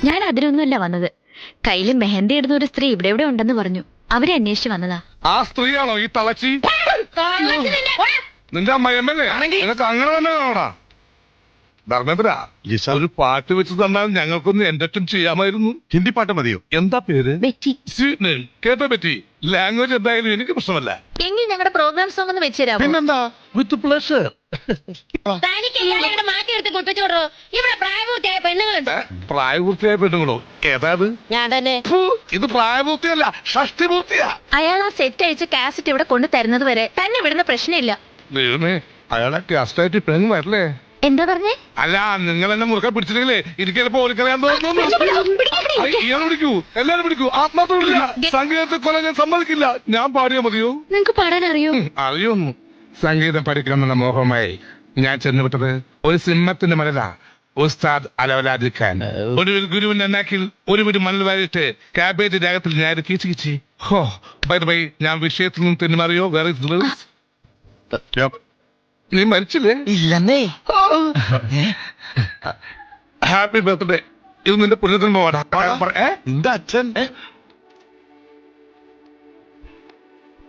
ഞാൻ അതിനൊന്നുമല്ല വന്നത്. കയ്യിൽ മെഹന്തി ഇടുന്ന ഒരു സ്ത്രീ ഇവിടെ എവിടെ ഉണ്ടെന്ന് പറഞ്ഞു. അവരെ അന്വേഷിച്ച് വന്നതാ. ആ സ്ത്രീയാണോ ഈ തളച്ചി? നിന്റെ അമ്മയമ്മല്ലേ? നിനക്ക് അങ്ങനെ തന്നെ കാണാ. ധർമ്മേന്ദ്ര, ഒരു പാട്ട് വെച്ച് തന്നാൽ ഞങ്ങൾക്കൊന്ന് എന്റർടൈൻ ചെയ്യാമായിരുന്നു. ഹിന്ദി പാട്ട് മതിയോ? എന്താ പേര്? ബെറ്റി. Sweet name. കേട്ടോ പറ്റി. ലാംഗ്വേജ് എന്തായാലും എനിക്ക് പ്രശ്നമല്ല. എങ്കിൽ ഞങ്ങളുടെ പ്രോഗ്രാം സോങ് ഒന്ന് വെച്ചുതരാമോ? പിന്നെന്താ, വിത്ത് പ്ലഷർ. പ്രായപൂർത്തിയായ പെണ്ണുങ്ങളോ? ഏതാത്? ഞാൻ തന്നെ. ഇത് പ്രായപൂർത്തിയല്ല, ഷഷ്ടിപൂർത്തിയാ. അയാൾ ആ സെറ്റ് അയച്ച് കാസറ്റ് ഇവിടെ കൊണ്ടു തരുന്നത് വരെ തന്നെ വിടുന്ന പ്രശ്നമില്ല. ദൈവമേ, അയാളെ കാസ്റ്റായിട്ട് പെണ്ണ് വരല്ലേ? എന്താ പറഞ്ഞേ? അല്ല, നിങ്ങൾ എന്നെ മുറുക്കെ പിടിച്ചിട്ടില്ലേ? എനിക്കപ്പോ ഓടിക്കളയാൻ തോന്നുന്നു. ഇയാൾ പിടിക്കൂ, എല്ലാരും പിടിക്കൂ. ആത്മാർത്ഥം സംഗീതത്തെ കൊല്ലാൻ ഞാൻ സമ്മതിക്കില്ല. ഞാൻ പാടിയാ മതിയോ? നിങ്ങക്ക് പാടാൻ അറിയോ? അറിയൊന്നു. സംഗീതം പഠിക്കണമെന്ന മോഹമായി ഞാൻ ചെന്നുവിട്ടത് ഒരു സിംഹത്തിന്റെ മലല ഉസ്താദ് അലവലാദി ഖാൻ. ഒരു ഗുരുവിന്റെ നാക്കിൽ ഒരു വീട് മണൽ വാരിട്ട് കാബേജ് രാഗത്തിൽ ഞാൻ കീച്ചിക്കിച്ചി. ഹോ, ബൈ ബൈ, ഞാൻ വിഷയത്തിൽ നിന്നും തെന്നുമാറിയോ? വേറെ നീ മരിച്ചില്ലേ? ഇല്ലെന്നേ. Happy birthday. ഇത് നിന്റെ പുനർജന്മമാണ്. നിന്റെ അച്ഛൻ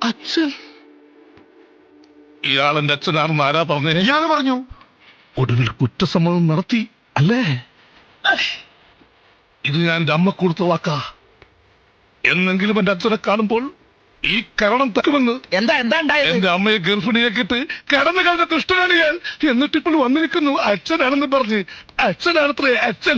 അച്ഛൻ? ഇയാൾ എന്റെ അച്ഛനാണെന്ന് ആരാ പറഞ്ഞേ? ഇയാള് പറഞ്ഞു. ഒടുവിൽ കുറ്റസമ്മതം നടത്തി അല്ലേ? ഇത് ഞാൻ എന്റെ അമ്മ കൊടുത്ത വാക്കാ. എന്നെങ്കിലും എന്റെ അച്ഛനെ കാണുമ്പോൾ ഈ കരണം തക്കുമെന്ന്. എന്താ ഉണ്ടായത്? എന്റെ അമ്മയെ ഗർഭിണിയാക്കിയിട്ട് കടന്നു കളഞ്ഞ ദുഷ്ടനാണ് ഞാൻ. എന്നിട്ടിപ്പോൾ വന്നിരിക്കുന്നു അച്ഛനാണെന്ന് പറഞ്ഞ്. അച്ഛനാണത്രേ അച്ഛൻ.